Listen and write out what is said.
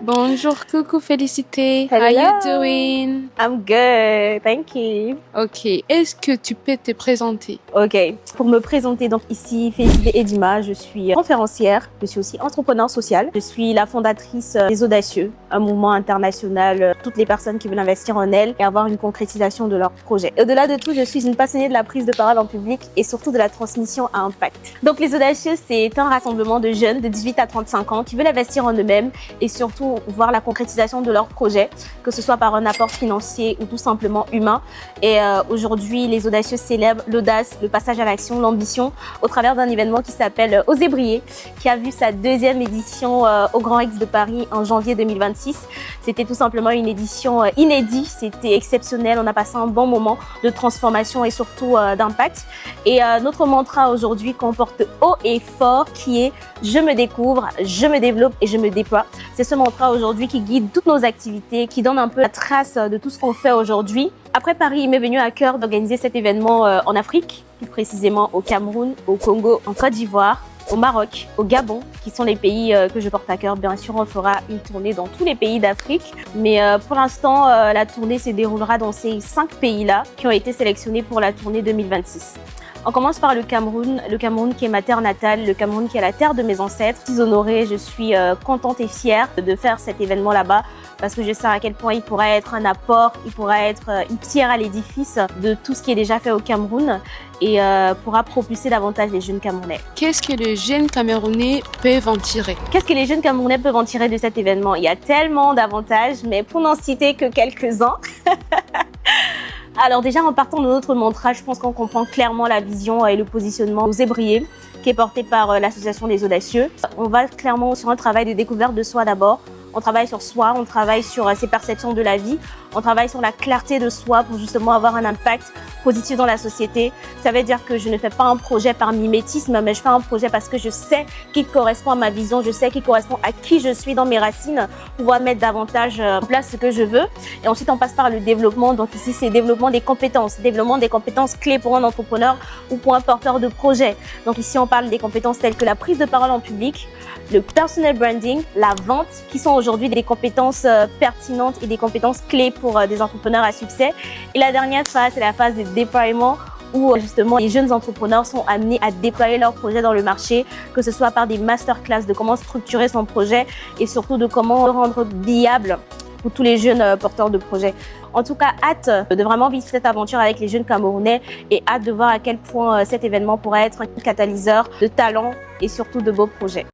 Bonjour, coucou Félicité. Hello. How you doing? I'm good, thank you. Ok, est-ce que tu peux te présenter? Ok, pour me présenter, donc ici Félicité Edima, je suis conférencière, je suis aussi entrepreneur social, je suis la fondatrice des Audacieux, un mouvement international, toutes les personnes qui veulent investir en elles et avoir une concrétisation de leurs projets. Au-delà de tout, je suis une passionnée de la prise de parole en public et surtout de la transmission à impact. Donc les Audacieux, c'est un rassemblement de jeunes de 18 à 35 ans qui veulent investir en eux-mêmes et surtout voir la concrétisation de leurs projets, que ce soit par un apport financier ou tout simplement humain. Et aujourd'hui, les Audacieux célèbrent l'audace, le passage à l'action, l'ambition au travers d'un événement qui s'appelle Oser briller, qui a vu sa deuxième édition au Grand Rex de Paris en janvier 2026. C'était tout simplement une édition inédite, c'était exceptionnel, on a passé un bon moment de transformation et surtout d'impact. Et notre mantra aujourd'hui comporte haut et fort qui est « Je me découvre, je me développe et je me déploie ». C'est ce mantra aujourd'hui qui guide toutes nos activités, qui donne un peu la trace de tout ce qu'on fait aujourd'hui. Après Paris, il m'est venu à cœur d'organiser cet événement en Afrique, plus précisément au Cameroun, au Congo, en Côte d'Ivoire, au Maroc, au Gabon, qui sont les pays que je porte à cœur. Bien sûr, on fera une tournée dans tous les pays d'Afrique, mais pour l'instant, la tournée se déroulera dans ces 5 pays-là qui ont été sélectionnés pour la tournée 2026. On commence par le Cameroun qui est ma terre natale, le Cameroun qui est la terre de mes ancêtres. Je suis honorée, je suis contente et fière de faire cet événement là-bas parce que je sais à quel point il pourrait être un apport, il pourrait être une pierre à l'édifice de tout ce qui est déjà fait au Cameroun et pourra propulser davantage les jeunes Camerounais. Qu'est-ce que les jeunes Camerounais peuvent en tirer? Qu'est-ce que les jeunes Camerounais peuvent en tirer de cet événement? Il y a tellement d'avantages, mais pour n'en citer que quelques-uns. Alors déjà, en partant de notre mantra, je pense qu'on comprend clairement la vision et le positionnement Oser briller, qui est porté par l'association des Audacieux. On va clairement sur un travail de découverte de soi d'abord. On travaille sur soi, on travaille sur ses perceptions de la vie, on travaille sur la clarté de soi pour justement avoir un impact positif dans la société. Ça veut dire que je ne fais pas un projet par mimétisme, mais je fais un projet parce que je sais qu'il correspond à ma vision, je sais qu'il correspond à qui je suis dans mes racines, pouvoir mettre davantage en place ce que je veux. Et ensuite, on passe par le développement. Donc ici, c'est développement des compétences clés pour un entrepreneur ou pour un porteur de projet. Donc ici, on parle des compétences telles que la prise de parole en public, le personal branding, la vente, qui sont aujourd'hui des compétences pertinentes et des compétences clés pour des entrepreneurs à succès. Et la dernière phase, c'est la phase de déploiement où justement les jeunes entrepreneurs sont amenés à déployer leurs projets dans le marché, que ce soit par des masterclass de comment structurer son projet et surtout de comment le rendre viable pour tous les jeunes porteurs de projets. En tout cas, hâte de vraiment vivre cette aventure avec les jeunes Camerounais et hâte de voir à quel point cet événement pourrait être un catalyseur de talent et surtout de beaux projets.